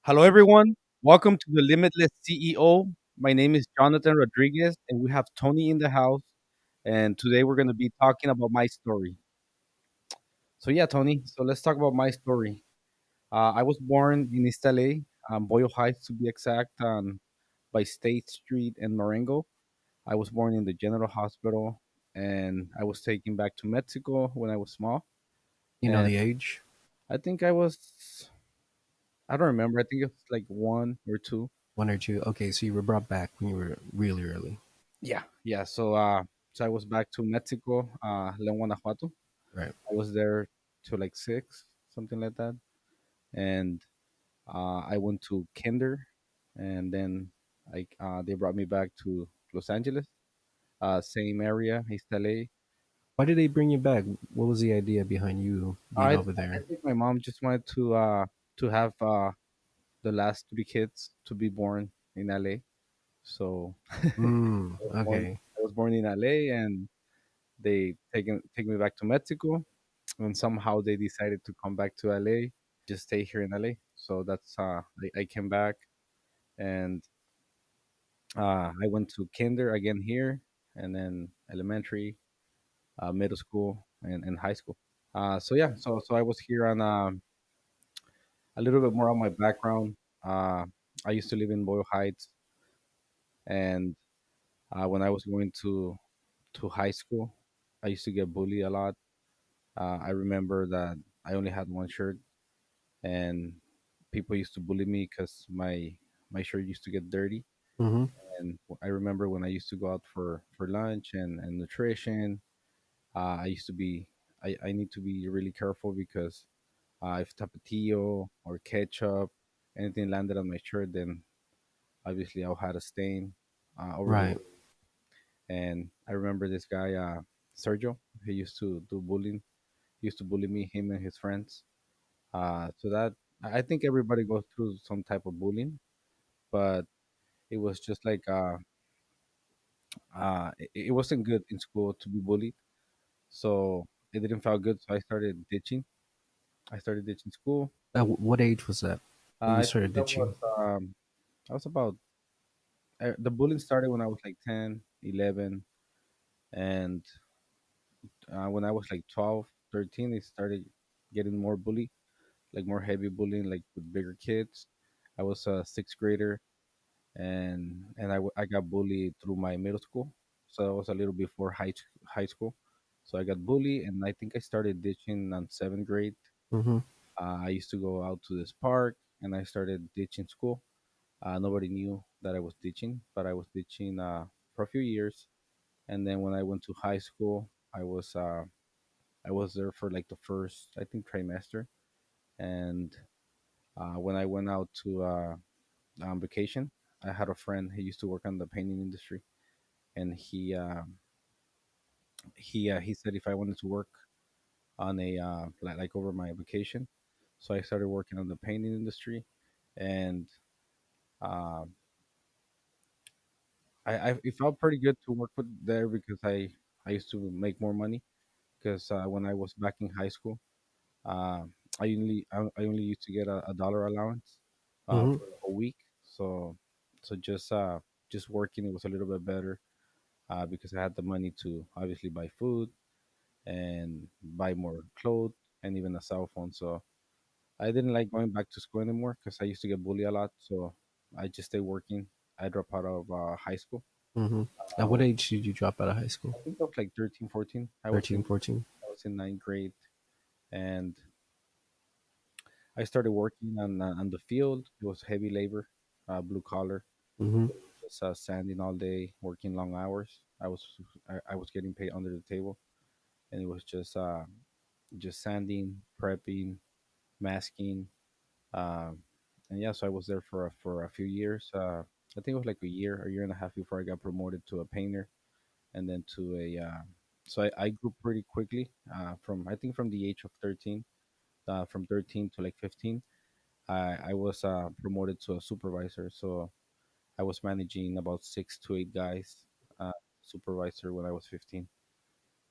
Hello, everyone. Welcome to the Limitless CEO. My name is Jonathan Rodriguez, and we have Tony in the house. And today we're going to be talking about my story. So, yeah, Tony. So, let's talk about my story. I was born in East LA, Boyle Heights to be exact, by State Street and Marengo. I was born in the General Hospital, and I was taken back to Mexico when I was small. You know And the age? I think I don't remember. I think it was like one or two. One or two? Okay, so you were brought back when you were really early. Yeah, yeah. So I was back to Mexico, León, Guanajuato. Right. I was there to like six, something like that, and I went to kinder, and then they brought me back to Los Angeles, same area, East LA. Why did they bring you back? What was the idea behind you being over I there? think my mom just wanted to have the last three kids to be born in LA. So Okay. I was born in LA, and they take me back to Mexico, and somehow they decided to come back to LA, just stay here in LA. So I came back, and I went to kinder again here, and then elementary, middle school, and high school. So I was here on a little bit more on my background. Uh, I used to live in Boyle Heights, and when I was going to high school, I used to get bullied a lot. I remember that I only had one shirt, and people used to bully me because my shirt used to get dirty. Mm-hmm. And I remember when I used to go out for lunch and nutrition, I used to be I need to be really careful because if tapatio or ketchup, anything landed on my shirt, then obviously I'll had a stain over the Right. way. And I remember this guy, Sergio, he used to do bullying. He used to bully me, him and his friends. So that I think everybody goes through some type of bullying, but it was just like it wasn't good in school to be bullied, so it didn't feel good. So I started ditching. I started ditching school. What age was that when you I think started that was ditching? I was about the bullying started when I was like 10, 11, and when I was like 12, 13, it started getting more bully, like more heavy bullying, like with bigger kids. I was a sixth grader, I got bullied through my middle school, so that was a little before high school. So I got bullied, and I think I started ditching on seventh grade. Mm-hmm. I used to go out to this park, and I started ditching school. Nobody knew that I was ditching, but I was ditching for a few years, and then when I went to high school, I was there for like the first I think trimester, and when I went out to on vacation, I had a friend. He used to work on the painting industry, and he said if I wanted to work on a like over my vacation, so I started working on the painting industry, and uh, I it felt pretty good to work with there because I used to make more money because when I was back in high school, uh, I only used to get a dollar allowance Mm-hmm. for a week, so so just working it was a little bit better because I had the money to obviously buy food and buy more clothes and even a cell phone. So I didn't like going back to school anymore because I used to get bullied a lot. So I just stayed working. I dropped out of high school. Mm-hmm. I At what was, age did you drop out of high school? I think I was like 13, 14. 13, 14. I was in ninth grade, and I started working on the field. It was heavy labor, blue collar, Mm-hmm. just sanding all day, working long hours. I was getting paid under the table, and it was just sanding, prepping, masking, um, and yeah. So I was there for a few years. I think it was like a year and a half before I got promoted to a painter, and then to a. So I grew pretty quickly from I think from the age of 13, from 13 to like 15. I was promoted to a supervisor, so I was managing about 6 to 8 guys, supervisor when I was 15.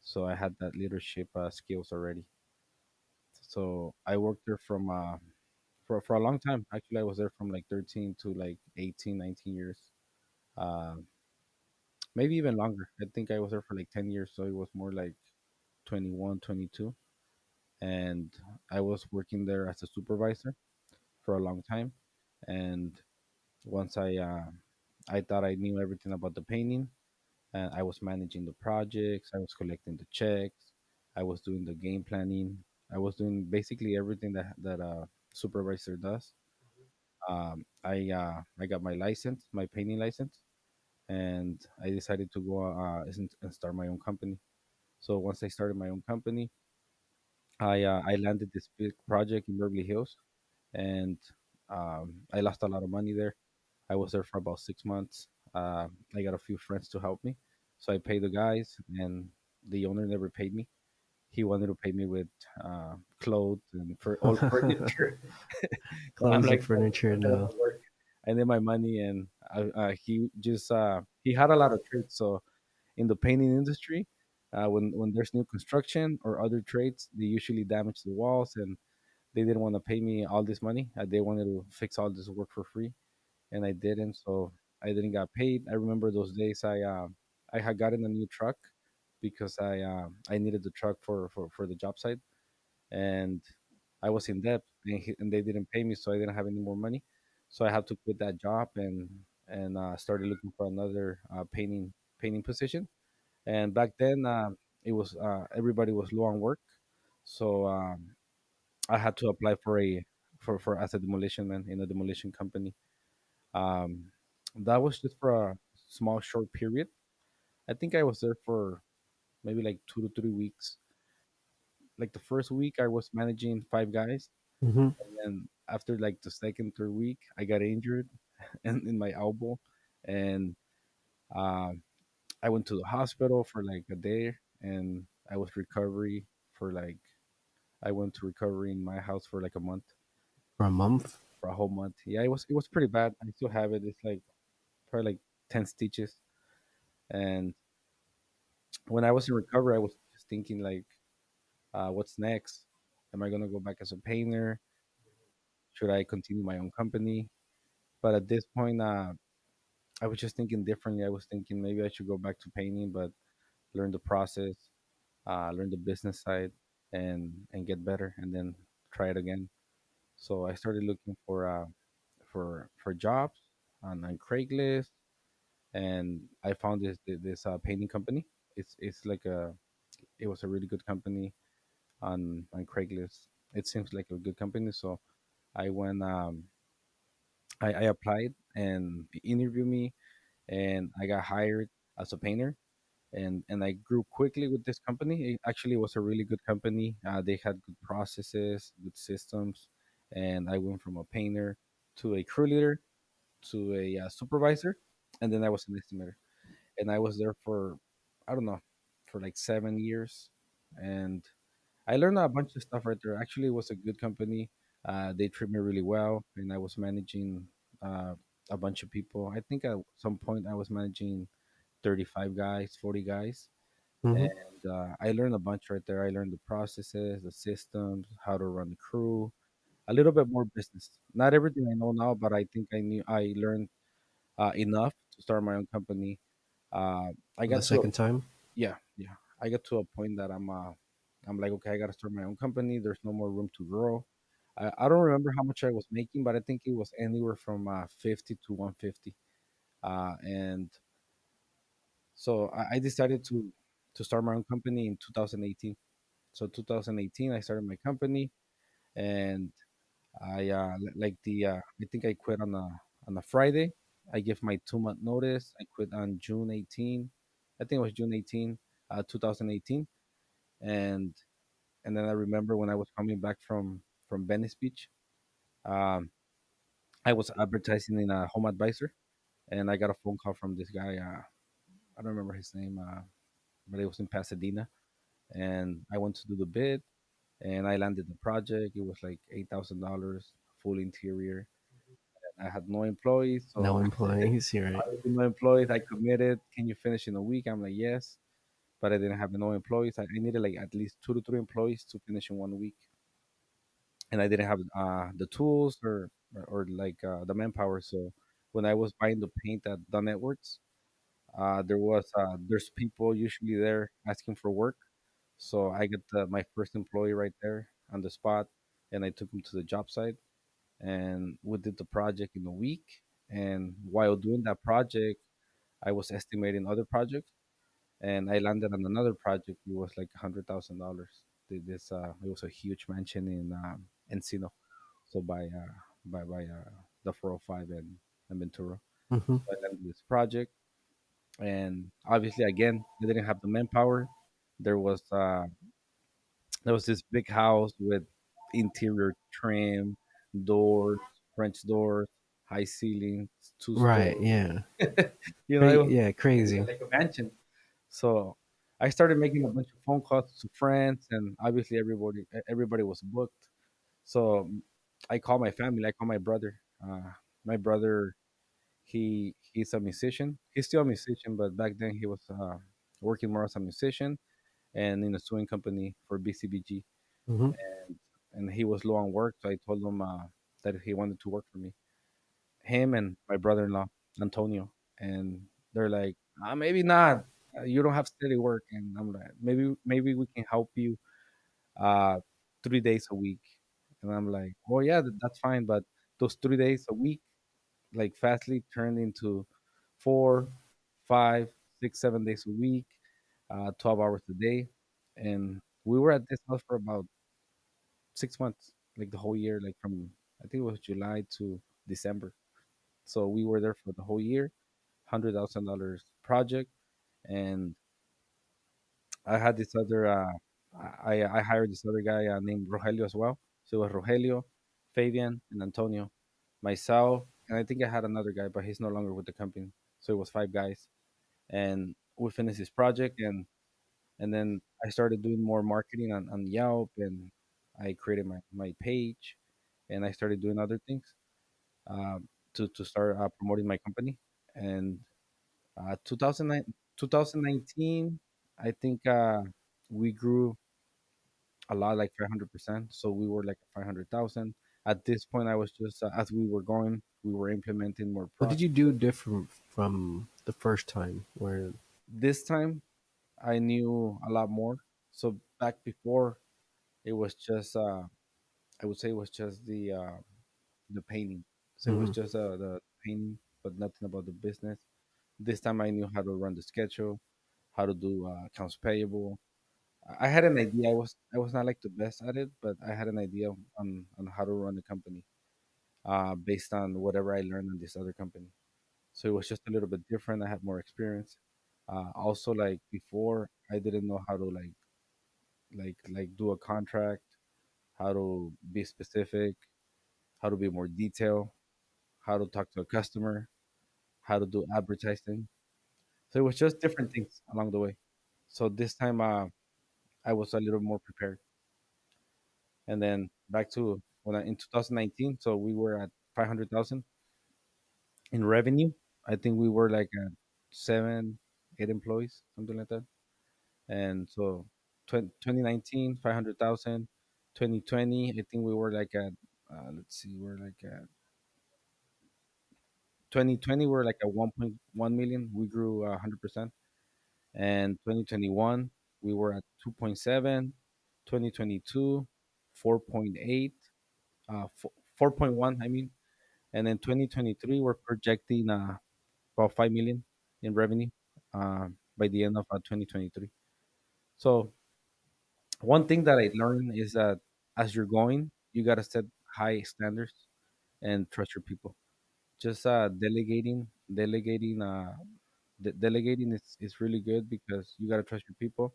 So I had that leadership skills already. So I worked there for a long time. Actually, I was there from like 13 to like 18, 19 years. Uh, Maybe even longer. I think I was there for like 10 years, so it was more like 21, 22. And I was working there as a supervisor for a long time. And once I thought I knew everything about the painting, and I was managing the projects, I was collecting the checks, I was doing the game planning, I was doing basically everything that a supervisor does. I got my license, my painting license, and I decided to go and start my own company. So once I started my own company, I landed this big project in Beverly Hills, and I lost a lot of money there. I was there for about 6 months. I got a few friends to help me, so I paid the guys, and the owner never paid me. He wanted to pay me with clothes and for all furniture. I'm Clothes and like, no, furniture, that no. doesn't work. I need my money, and he had a lot of trades. So in the painting industry, when there's new construction or other trades, they usually damage the walls, and they didn't want to pay me all this money. They wanted to fix all this work for free, and I didn't. So I didn't get paid. I remember those days. I had gotten a new truck because I needed the truck for the job site, and I was in debt, and they didn't pay me, so I didn't have any more money. So I had to quit that job and started looking for another painting position. And back then, it was everybody was low on work, so I had to apply for as a demolition man in a demolition company. Um, that was just for a small short period. I think I was there for maybe like 2 to 3 weeks. Like the first week, I was managing five guys, Hmm. and after like the second, third week, I got injured and in my elbow, and um, I went to the hospital for like a day, and I was recovery for like I went to recovery in my house for like a month, For a month. for a whole month. Yeah, it was pretty bad. I still have it. It's like probably like 10 stitches. And when I was in recovery, I was just thinking like, what's next? Am I gonna go back as a painter? Should I continue my own company? But at this point, I was just thinking differently. I was thinking maybe I should go back to painting, but learn the process, learn the business side, and get better, and then try it again. So I started looking for jobs on Craigslist, and I found this painting company. It's like it was a really good company on Craigslist. It seems like a good company, so I went. I applied, and they interviewed me, and I got hired as a painter, and I grew quickly with this company. It actually was a really good company. They had good processes, good systems, and I went from a painter to a crew leader to a supervisor, and then I was an estimator. And I was there for I don't know for like 7 years, and I learned a bunch of stuff right there. Actually, it was a good company. They treat me really well, and I was managing uh, a bunch of people. I think at some point I was managing 35 guys, 40 guys, Hmm. and I learned a bunch right there. I learned the processes, the systems, how to run the crew, a little bit more business. Not everything I know now, but I think I learned enough to start my own company. Uh, I For the got to a second time. Yeah, yeah. I got to a point that I'm like, okay, I got to start my own company. There's no more room to grow. I don't remember how much I was making, but I think it was anywhere from 50 to 150. And so I decided to start my own company in 2018. So 2018, I started my company, and I think I quit on a Friday. I gave my 2 month notice. I quit on June 18. I think it was June 18, 2018. And and then I remember when I was coming back from Venice Beach, um, I was advertising in a home advisor, and I got a phone call from this guy. I don't remember his name, but it was in Pasadena, and I went to do the bid, and I landed the project. It was like $8,000, full interior. I had no employees, No so employees. You're right. I had no employees. I committed. Can you finish in a week? I'm like, yes, but I didn't have no employees. I needed like at least 2 to 3 employees to finish in 1 week. and I didn't have the tools or like the manpower. So when I was buying the paint at the networks, there's people usually there asking for work. So I got my first employee right there on the spot, and I took him to the job site, and we did the project in a week. And while doing that project, I was estimating other projects, and I landed on another project. It was like $100,000. This it was a huge mansion in Encino, so by the 405 and Ventura. Hmm. So I landed this project, and obviously again I didn't have the manpower. There was uh, there was this big house with interior trim, doors, French doors, high ceilings, two Right. stories. Yeah. It was Yeah. Crazy. like a mansion. So I started making a bunch of phone calls to friends, and obviously everybody was booked. So I called my family. I called my brother. My brother, he's a musician. He's still a musician, but back then he was working more as a musician and in a sewing company for BCBG. Hmm. And and he was low on work, so I told him that he wanted to work for me. Him and my brother-in-law Antonio, and they're like, maybe not. You don't have steady work, and I'm like, maybe we can help you 3 days a week. And I'm like, oh yeah, that's fine, but those 3 days a week like fastly turned into 4, 5, 6, 7 days a week, 12 hours a day, and we were at this house for about 6 months, like the whole year, like from I think it was July to December. So we were there for the whole year, $100,000 project, and I had this other. I hired this other guy named Rogelio as well. So it was Rogelio, Fabian, and Antonio, myself, and I think I had another guy, but he's no longer with the company. So it was 5 guys, and we finished this project, and then I started doing more marketing on Yelp, and I created my page, and I started doing other things to start promoting my company. And 2009, 2019, I think we grew a lot, like 500%. So we were like 500,000. At this point, I was just, as we were going, we were implementing more What did you do processes. different from the first time? Where? This time, I knew a lot more. So back before, it was just, I would say it was just the painting. So it was Hmm. just the painting, but nothing about the business. This time I knew how to run the schedule, how to do accounts payable. I had an idea. I was not like the best at it, but I had an idea on how to run the company based on whatever I learned in this other company. So it was just a little bit different. I had more experience. Also, like before, I didn't know how to like do a contract, how to be specific, how to be more detailed, how to talk to a customer, how to do advertising. So it was just different things along the way. So this time, I was a little more prepared. And then back to in 2019, so we were at 500,000 in revenue. I think we were like at 7, 8 employees, something like that. And so 2019, 500,000. 2020, I think we were like at, let's see, we're like at 2020, we're like at 1.1 million. We grew 100%. And 2021, we were at 2.7. 2022, 4.8, 4.1, I mean. And then 2023, we're projecting about 5 million in revenue by the end of 2023. So one thing that I learned is that as you're going, you got to set high standards and trust your people. Just delegating is really good because you got to trust your people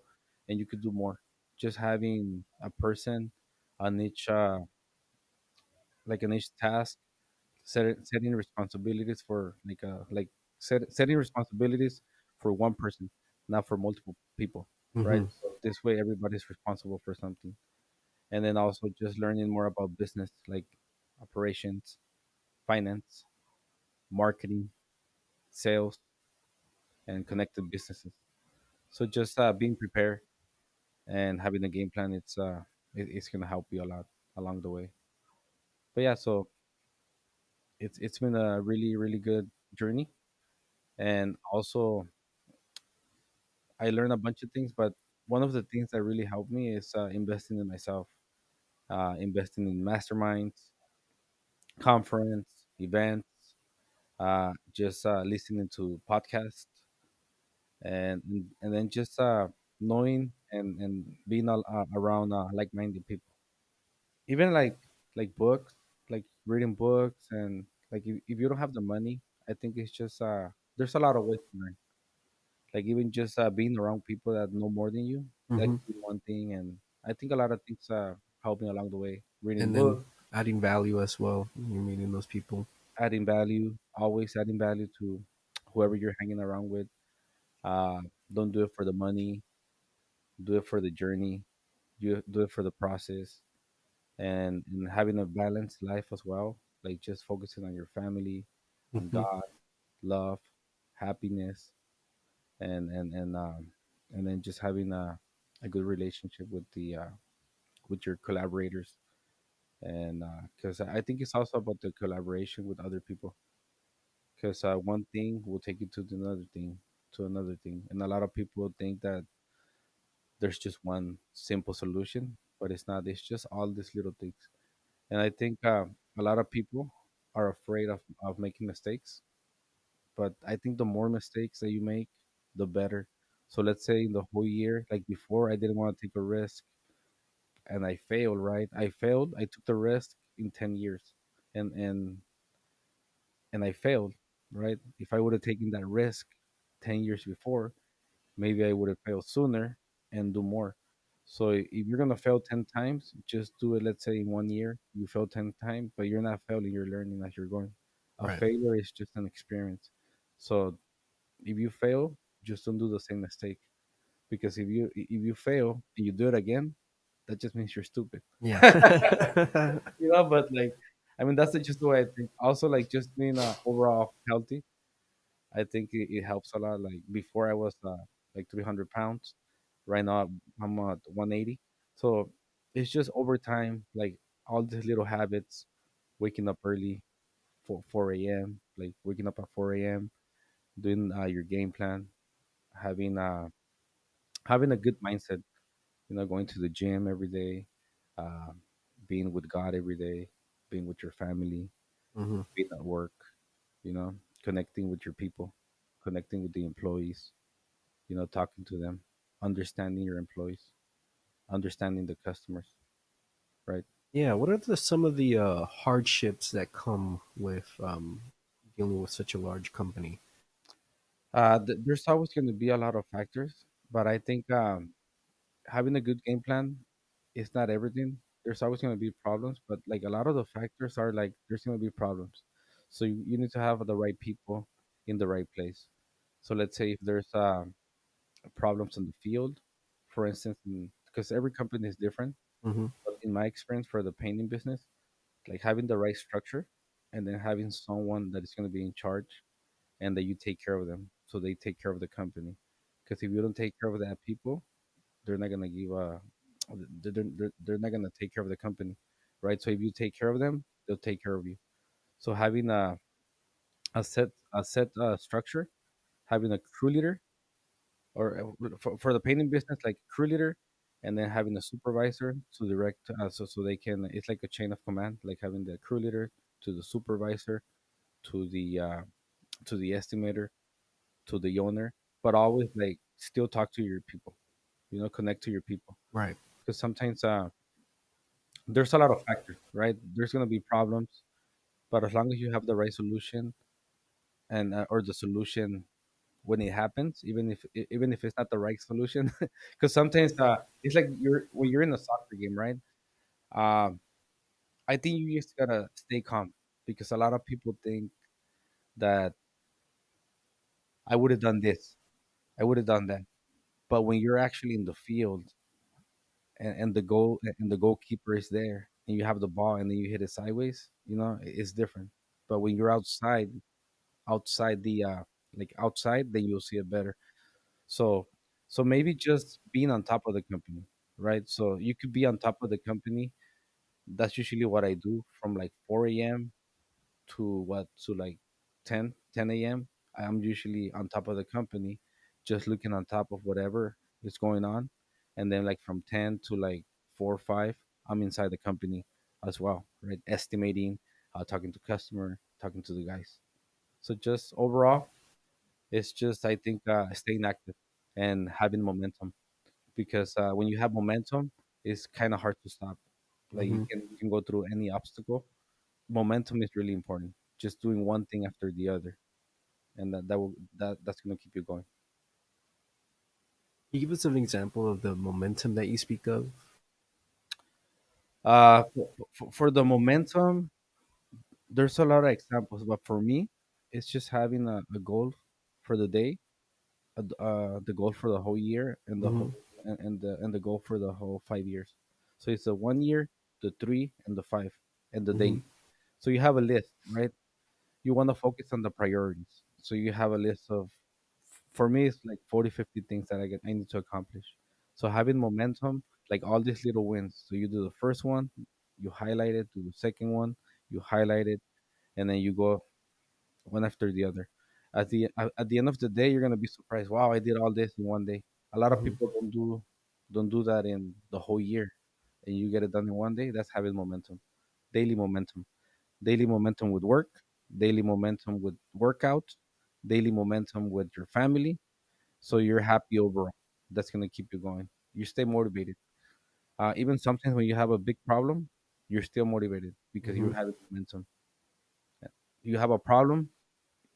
and you could do more. Just having a person on each on each task, setting responsibilities for setting responsibilities for one person, not for multiple people, right? Hmm. So this way everybody's responsible for something. And then also just learning more about business, like operations, finance, marketing, sales, and connected businesses. So just being prepared and having a game plan, it's gonna help you a lot along the way. But yeah, so it's been a really really good journey, and also I learned a bunch of things. But one of the things that really helped me is investing in myself, investing in masterminds, conference, events, just listening to podcasts, and then just knowing and being around like-minded people. Even like books, like reading books, and like if you don't have the money, I think it's just there's a lot of ways to learn. Like even just being around people that know more than you, that Hmm. could be one thing. And I think a lot of things help me along the way. Reading And then books, adding value as well. You're meeting those people. adding value, always adding value to whoever you're hanging around with. Uh, don't do it for the money. Do it for the journey. You do it for the process, and having a balanced life as well. Like just focusing on your family, on Hmm. God, love, happiness, and then just having a good relationship with your collaborators. And because I think it's also about the collaboration with other people. Because one thing will take you to another thing, to another thing, and a lot of people think that there's just one simple solution, but it's not. It's just all these little things. And I think a lot of people are afraid of making mistakes. But I think the more mistakes that you make, the better. So let's say in the whole year, like before, I didn't want to take a risk and I failed, right? I failed. I took the risk in 10 years and, and, and I failed, right? If I would have taken that risk 10 years before, maybe I would have failed sooner and do more. So if you're gonna fail 10 times, just do it. Let's say in 1 year you fail 10 times, but you're not failing. You're learning as you're going. A Right. failure is just an experience. So if you fail, just don't do the same mistake. Because if you fail and you do it again, that just means you're stupid. Yeah. But like, I mean, that's just the way I think. Also, like just being overall healthy, I think it helps a lot. Like before, I was like 300 pounds. Right now, I'm at 180. So it's just over time, like all these little habits, waking up early, 4 a.m., like waking up at 4 a.m., doing your game plan, having having a good mindset. Going to the gym every day, uh, being with God every day, being with your family, Hmm. being at work. Connecting with your people, connecting with the employees. Talking to them, understanding your employees, understanding the customers, right? Yeah. What are some of the hardships that come with dealing with such a large company? There's always going to be a lot of factors, but I think having a good game plan is not everything. There's always going to be problems, but like a lot of the factors are like there's going to be problems. So you need to have the right people in the right place. So let's say if there's problems in the field, for instance, because every company is different. Hmm. But in my experience for the painting business, like having the right structure and then having someone that is going to be in charge and that you take care of them so they take care of the company. Because if you don't take care of that people, they're not going to give they're not going to take care of the company, right? So if you take care of them, they'll take care of you. So having a set structure, having a crew leader, or for the painting business, like crew leader, and then having a supervisor to direct, so they can. It's like a chain of command, like having the crew leader to the supervisor to the estimator to the owner, but always like still talk to your people. Connect to your people Right. because sometimes there's a lot of factors, right? There's gonna be problems, but as long as you have the right solution and or the solution when it happens, even if it's not the right solution, because sometimes it's like when you're in a soccer game, right? Um, I think you just gotta stay calm because a lot of people think that I would have done this, I would have done that, but when you're actually in the field and the goalkeeper is there and you have the ball and then you hit it sideways, it's different. But when you're outside the like outside, then you'll see it better. So so maybe just being on top of the company, right? So you could be on top of the company That's usually what I do from like 4 a.m. to like 10 a.m. I'm usually on top of the company, just looking on top of whatever is going on. And then like from 10 to like 4 or 5, I'm inside the company as well, right? Estimating, talking to customer, talking to the guys. So just overall, it's just I think staying active and having momentum because when you have momentum, it's kind of hard to stop. Like Hmm. you can go through any obstacle. Momentum is really important. Just doing one thing after the other, and that's gonna keep you going. Can you give us an example of the momentum that you speak of? For the momentum, there's a lot of examples, but for me, it's just having a goal for the day, the goal for the whole year, and the Hmm. whole and the goal for the whole 5 years. So it's the 1 year, the three, and the five, and the Hmm. daily. So you have a list, right? You want to focus on the priorities. So you have a list of, for me, it's like 40, 50 things that I need to accomplish. So having momentum, like all these little wins. So you do the first one, you highlight it, do the second one, you highlight it, and then you go one after the other. At the end of the day, you're gonna be surprised. Wow, I did all this in one day. A lot of Hmm. people don't do that in the whole year, and you get it done in one day. That's having momentum, daily momentum, daily momentum with work, daily momentum with workout, daily momentum with your family. So you're happy overall. That's gonna keep you going. You stay motivated. Even sometimes when you have a big problem, you're still motivated because you Hmm. have momentum. You have a problem,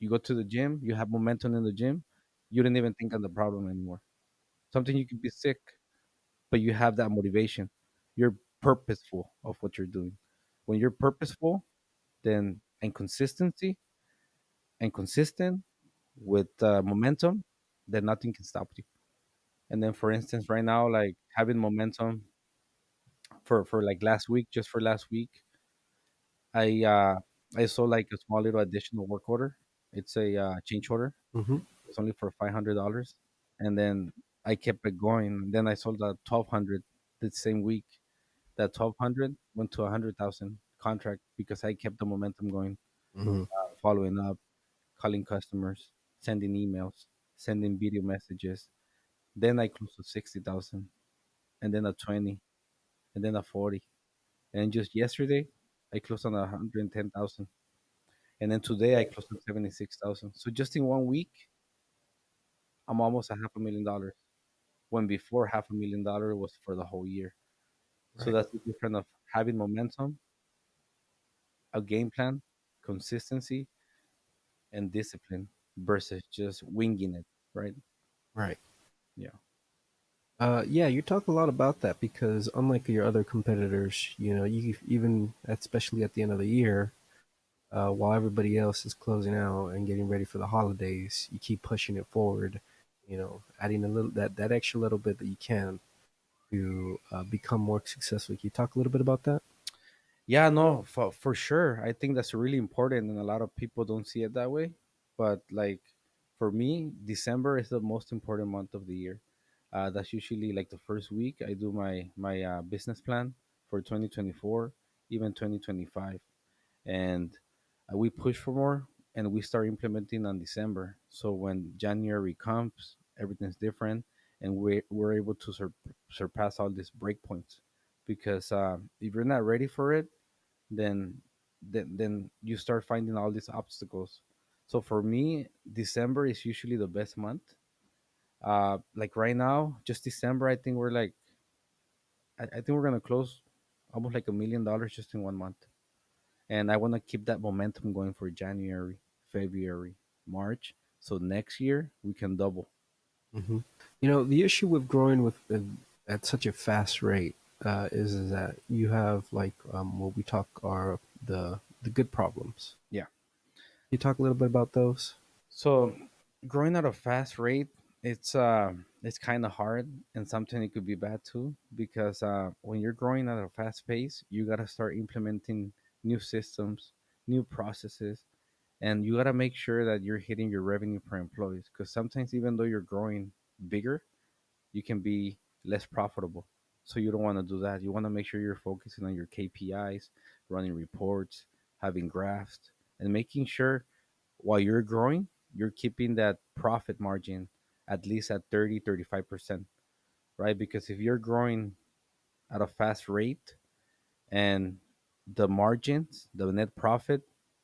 you go to the gym, you have momentum in the gym, you didn't even think of the problem anymore. Something you could be sick, but you have that motivation. You're purposeful of what you're doing. When you're purposeful, then and consistency and consistent with momentum, then nothing can stop you. And then, for instance, right now, like having momentum for like last week, just for last week, I uh, I saw like a small little additional work order. It's a change order. Hmm. It's only for $500, and then I kept it going. Then I sold a 1,200 the same week. That 1,200 went to 100,000 contract because I kept the momentum going, Hmm. following up, calling customers, sending emails, sending video messages. Then I closed to 60,000, and then a 20, and then a 40, and just yesterday I closed on 110,000, and then today I closed on 76,000. So just in one week, I'm almost a $500,000. When before $500,000 was for the whole year. So Right. that's the difference of having momentum, a game plan, consistency, and discipline versus just winging it, right? Right. Yeah. Yeah, you talk a lot about that because unlike your other competitors, you even especially at the end of the year, while everybody else is closing out and getting ready for the holidays, you keep pushing it forward. Adding a little that extra little bit that you can to become more successful. Can you talk a little bit about that? Yeah, no, for sure. I think that's really important, and a lot of people don't see it that way. But like for me, December is the most important month of the year. That's usually like the first week. I do my business plan for 2024, even 2025, and we push for more, and we start implementing on December. So when January comes, everything's different, and we're able to surpass all these breakpoints because if you're not ready for it, then then you start finding all these obstacles. So for me, December is usually the best month. Like right now, just December, I think we're like I think we're gonna close almost like $1 million just in 1 month. And I want to keep that momentum going for January, February, March. So next year we can double. Hmm. The issue with growing at such a fast rate is that you have like what we talk are the good problems. Yeah. Can you talk a little bit about those? So growing at a fast rate, it's kind of hard, and sometimes it could be bad too because when you're growing at a fast pace, you gotta start implementing new systems, new processes, and you gotta make sure that you're hitting your revenue per employees. Because sometimes even though you're growing bigger, you can be less profitable. So you don't want to do that. You want to make sure you're focusing on your KPIs, running reports, having graphs, and making sure while you're growing, you're keeping that profit margin at least at 30-35%, right? Because if you're growing at a fast rate and the margins, the net profit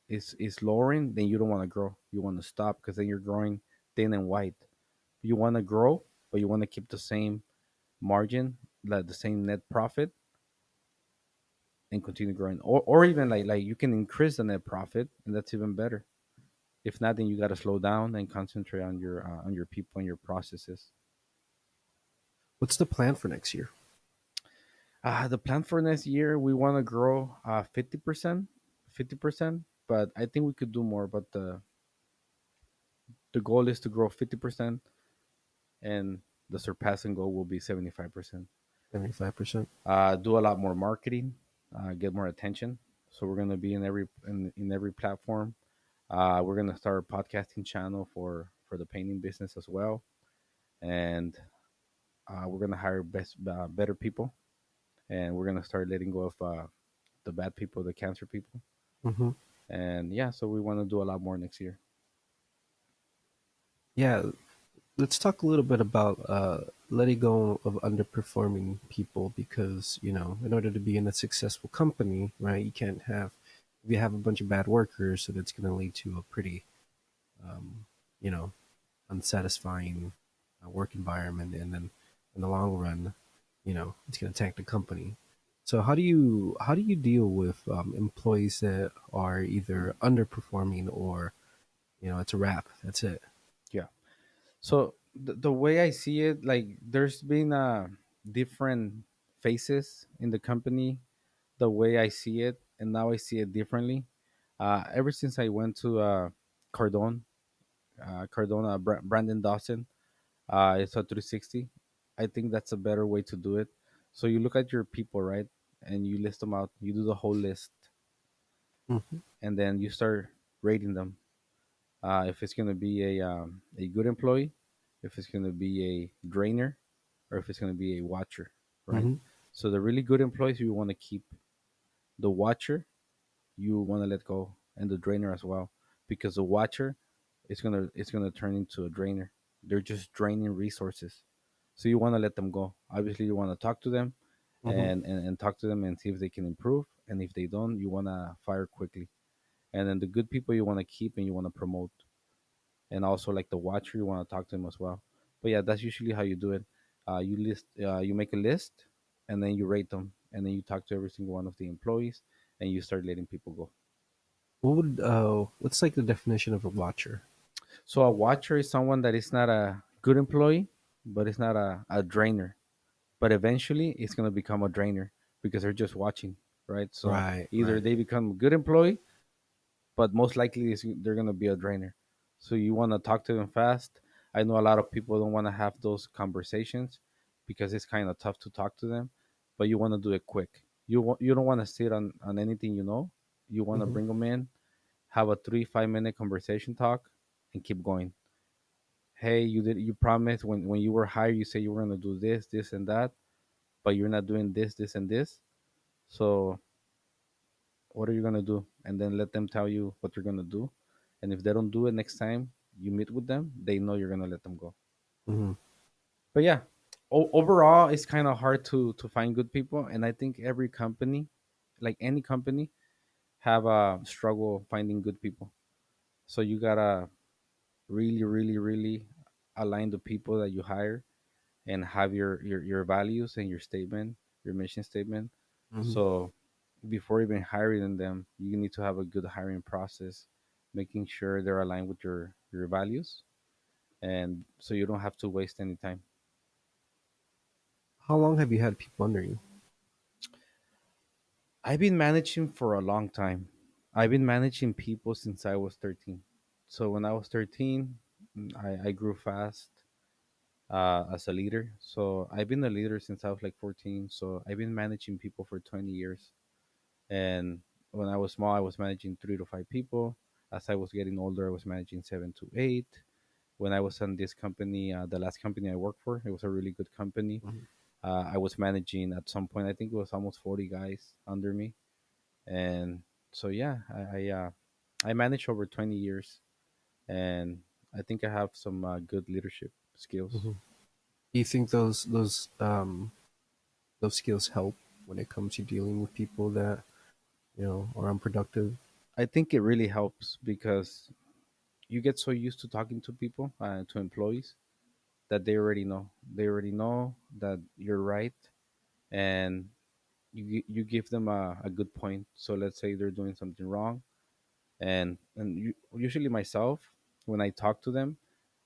is lowering, then you don't want to grow. You want to stop because then you're growing thin and wide. You want to grow, but you want to keep the same margin, like the same net profit, and continue growing. Or even like you can increase the net profit, and that's even better. If not, then you got to slow down and concentrate on your people and your processes. What's the plan for next year? The plan for next year, we want to grow 50%, 50%, but I think we could do more. But the goal is to grow 50%, and the surpassing goal will be 75%. 75%. Do a lot more marketing, get more attention. So we're gonna be in every platform. We're gonna start a podcasting channel for the painting business as well, and we're gonna hire better people, and we're gonna start letting go of the bad people, the cancer people, Hmm. and yeah. So we want to do a lot more next year. Yeah, let's talk a little bit about letting go of underperforming people because, in order to be in a successful company, right, you can't have, if you have a bunch of bad workers, so that's going to lead to a pretty, um, you know, unsatisfying work environment. And then in the long run, it's going to tank the company. So how do you deal with employees that are either underperforming or, it's a wrap, that's it? Yeah. So the way I see it, like there's been different phases in the company. The way I see it, and now I see it differently. Ever since I went to Cardone, Cardona, Brandon Dawson, it's a 360. I think that's a better way to do it. So you look at your people, right, and you list them out. You do the whole list, Hmm. and then you start rating them. If it's gonna be a good employee, if it's gonna be a drainer, or if it's gonna be a watcher, right? Hmm. So the really good employees you want to keep. The watcher you want to let go, and the drainer as well, because the watcher it's gonna turn into a drainer. They're just draining resources, so you want to let them go. Obviously, you want to talk to them Hmm. and talk to them and see if they can improve, and if they don't, you want to fire quickly. And then the good people you want to keep and you want to promote, and also like the watcher you want to talk to them as well. But yeah, that's usually how you do it. You make a list, and then you rate them, and then you talk to every single one of the employees, and you start letting people go. What's like the definition of a watcher? So a watcher is someone that is not a good employee, but it's not a drainer. But eventually, it's gonna become a drainer because they're just watching, right? So Right, either right. they become a good employee, but most likely they're gonna be a drainer. So you want to talk to them fast. I know a lot of people don't want to have those conversations because it's kind of tough to talk to them, but you want to do it quick. You don't want to sit on anything you know. You want to Hmm. bring them in, have a 3 5 minute conversation talk, and keep going. Hey, you promised when you were hired, you said you were gonna do this and that, but you're not doing this and this. So what are you gonna do? And then let them tell you what you're gonna do. And if they don't do it next time you meet with them, they know you're gonna let them go. Hmm. But yeah, overall, it's kind of hard to find good people, and I think every company, like any company, have a struggle finding good people. So you gotta really, really, really align the people that you hire and have your values and your statement, your mission statement. Hmm. So before even hiring them, you need to have a good hiring process, making sure they're aligned with your values, and so you don't have to waste any time. How long have you had people under you? I've been managing for a long time. I've been managing people since I was 13. So when I was 13, I grew fast as a leader. So I've been a leader since I was like 14. So I've been managing people for 20 years. And when I was small, I was managing 3 to 5 people. As I was getting older, I was managing 7 to 8. When I was in this company, the last company I worked for, it was a really good company. Mhm. I was managing at some point. I think it was almost 40 guys under me, and so yeah, I managed over 20 years, and I think I have some good leadership skills. Hmm. Do you think those skills help when it comes to dealing with people that are unproductive? I think it really helps because you get so used to talking to people, to employees, that they already know. They already know that you're right, and you give them a good point. So let's say they're doing something wrong, usually myself, when I talk to them,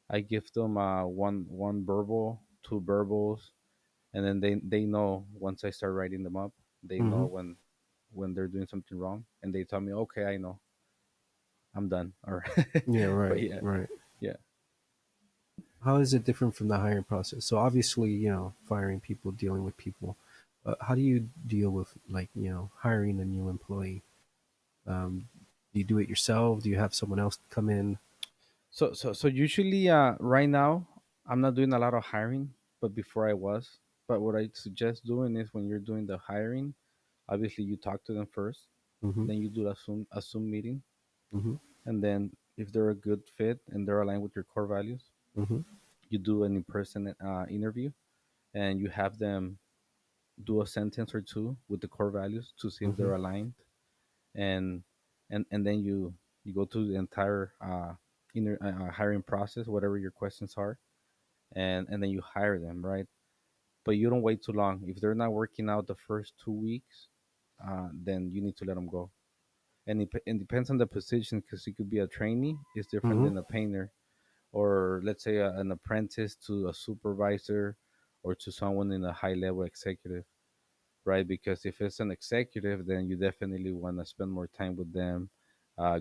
I give them one verbal, two verbals, and then they know once I start writing them up, they know Hmm. when they're doing something wrong, and they tell me, okay, I know, I'm done. Or, Yeah, but right, yeah, right. yeah. How is it different from the hiring process? So obviously, firing people, dealing with people. How do you deal with like hiring a new employee? Do you do it yourself? Do you have someone else come in? So usually, right now, I'm not doing a lot of hiring, but before I was. But what I suggest doing is when you're doing the hiring, obviously you talk to them first, Hmm. then you do a Zoom meeting, Hmm. and then if they're a good fit and they're aligned with your core values, Hmm. you do an in-person interview, and you have them do a sentence or two with the core values to see if Hmm. they're aligned, and and then you go through the entire hiring process, whatever your questions are, and then you hire them, right? But you don't wait too long. If they're not working out the first 2 weeks, then you need to let them go. And it depends on the position, because it could be a trainee is different Hmm. than a painter, or let's say an apprentice to a supervisor, or to someone in a high level executive, right? Because if it's an executive, then you definitely want to spend more time with them,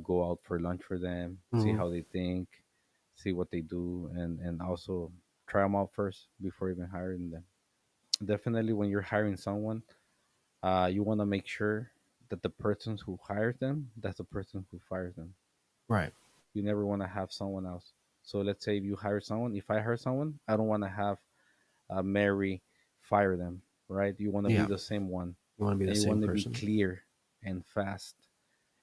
go out for lunch for them, see Hmm. how they think, see what they do, and also try them out first before even hiring them. Definitely, when you're hiring someone, you want to make sure that the person who hires them, that's the person who fires them. Right. You never want to have someone else. So let's say if you hire someone, if I hire someone, I don't want to have Mary fire them, right? You want to be Yeah. the same one, You want to be the and you same want to be person. clear and fast,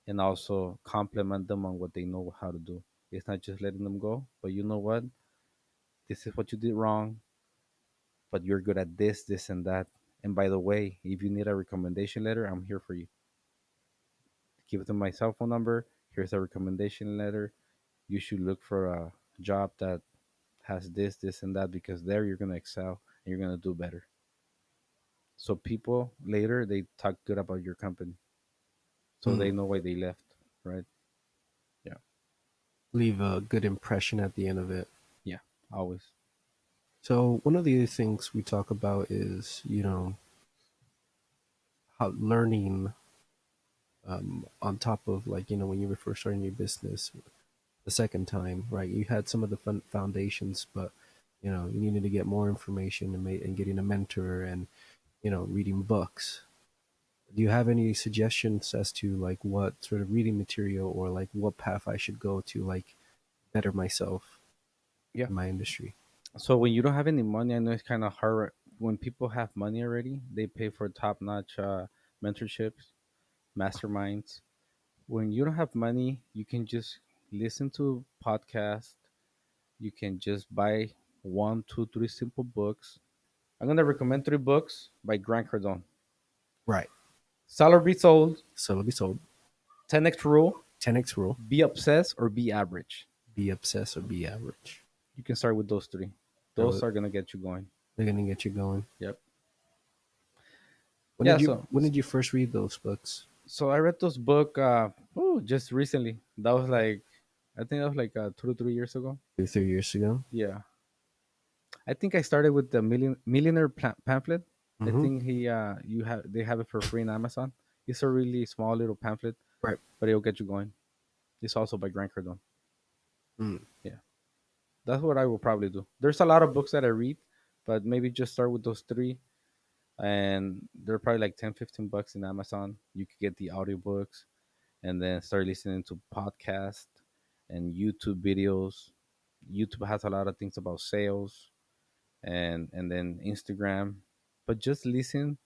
and also compliment them on what they know how to do. It's not just letting them go, but you know what? This is what you did wrong, but you're good at this, this, and that. And by the way, if you need a recommendation letter, I'm here for you. Give them my cell phone number. Here's a recommendation letter. You should look for a job that has this, this, and that, because there you're gonna excel and you're gonna do better. So people later they talk good about your company, so they Mm. know why they left, right? Yeah, Leave a good impression at the end of it. yeah, always. So one of the other things we talk about is, how learning on top of like, when you were first starting your business the second time, right? You had some of the foundations, but you needed to get more information and getting a mentor and reading books. Do you have any suggestions as to like what sort of reading material or like what path I should go to like better myself Yeah. in my industry? So when you don't have any money, I know it's kind of hard. When people have money already, they pay for top-notch mentorships, masterminds. When you don't have money, you can just listen to podcasts. You can just buy one, two, three simple books. I'm gonna recommend three books by Grant Cardone. Right. Sell or Be Sold, So let me sold. 10x Rule, 10x rule: Be Obsessed or Be Average. be obsessed or be average. You can start with those three. Those are gonna get you going. They're gonna get you going. Yep. When Yeah. did you when did you first read those books? So I read those book just recently. That was like, I think that was like 2 to 3 years ago. 2 3 years ago. Yeah. I think I started with the millionaire pamphlet. I Mm-hmm. think they have it for free on Amazon. It's a really small little pamphlet, Right. but it'll get you going. It's also by Grant Cardone. Mm. Yeah. That's what I will probably do. There's a lot of books that I read, but maybe just start with those three, and they're probably like 10, 15 bucks in Amazon. You could get the audiobooks and then start listening to podcasts and YouTube videos. YouTube has a lot of things about sales, and then Instagram. but just listen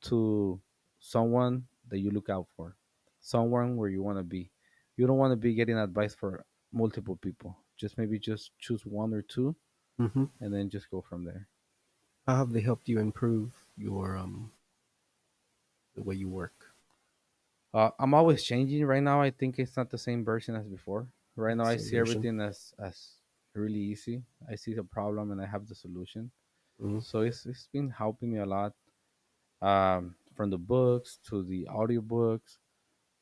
to someone that you look out for, someone where you want to be. You don't want to be getting advice for multiple people. Just maybe just choose one or two, Hmm. and then just go from there. How have they helped you improve your the way you work? I'm always changing. Right now, I think it's not the same version as before. Right now, I Same see version. everything as really easy. I see the problem and I have the solution. Hmm. So it's been helping me a lot. From the books to the audiobooks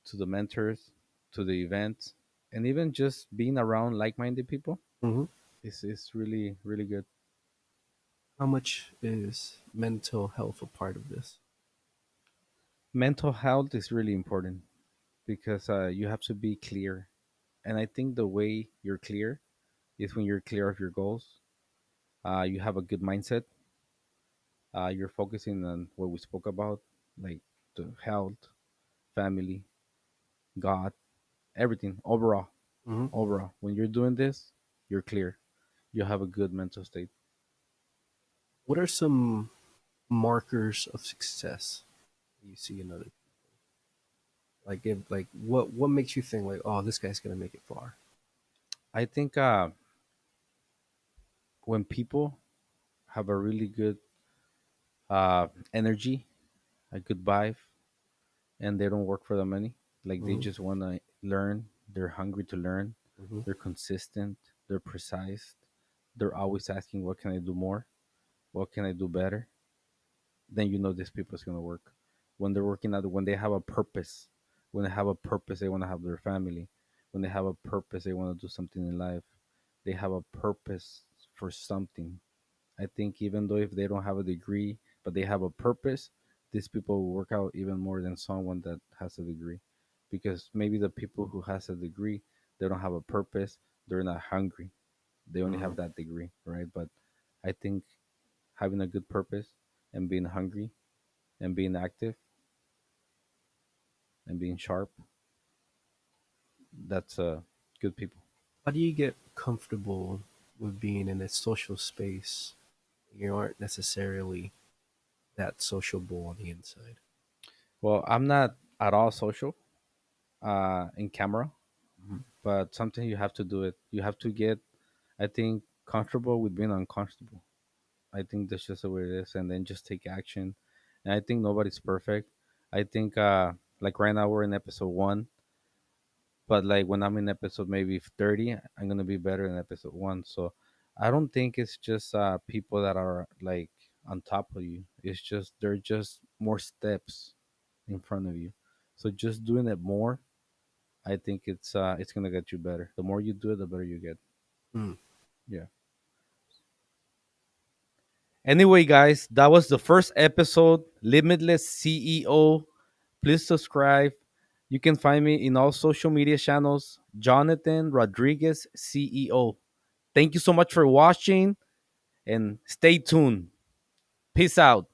to the mentors to the events, and even just being around like-minded people Hmm. is really really good. How much is mental health a part of this? Mental health is really important because you have to be clear, and I think the way you're clear is when you're clear of your goals. You have a good mindset. You're focusing on what we spoke about, like the health, family, God, everything overall. Hmm. Overall, when you're doing this, you're clear. You have a good mental state. What are some markers of success you see in other? Like, if like what makes you think like, oh, this guy's gonna make it far? I think when people have a really good energy, a good vibe, and they don't work for the money, like they Hmm. just want to learn, they're hungry to learn, Hmm. they're consistent, they're precise, they're always asking, what can I do more? What can I do better? Then you know this people is going to work. When they're working out, when they have a purpose, when they have a purpose, they want to have their family. When they have a purpose, they want to do something in life. They have a purpose for something. I think even though if they don't have a degree, but they have a purpose, these people will work out even more than someone that has a degree. Because maybe the people who has a degree, they don't have a purpose, they're not hungry. They only Hmm. have that degree, right? But I think having a good purpose and being hungry and being active and being sharp, that's good people. How do you get comfortable with being in a social space? You aren't necessarily that sociable on the inside. Well, I'm not at all social in camera, Hmm. but sometimes you have to do it. You have to get, I think, comfortable with being uncomfortable. I think that's just the way it is, and then just take action. And I think nobody's perfect. I think, like right now we're in episode 1, but like when I'm in episode maybe 30, I'm gonna be better than episode 1. So I don't think it's just people that are like on top of you. It's just they're just more steps in front of you. So just doing it more, I think it's gonna get you better. The more you do it, the better you get. Hmm. Yeah. Anyway, guys, that was the first episode, Limitless CEO. Please subscribe. You can find me in all social media channels, Jonathan Rodriguez CEO. Thank you so much for watching and stay tuned. Peace out.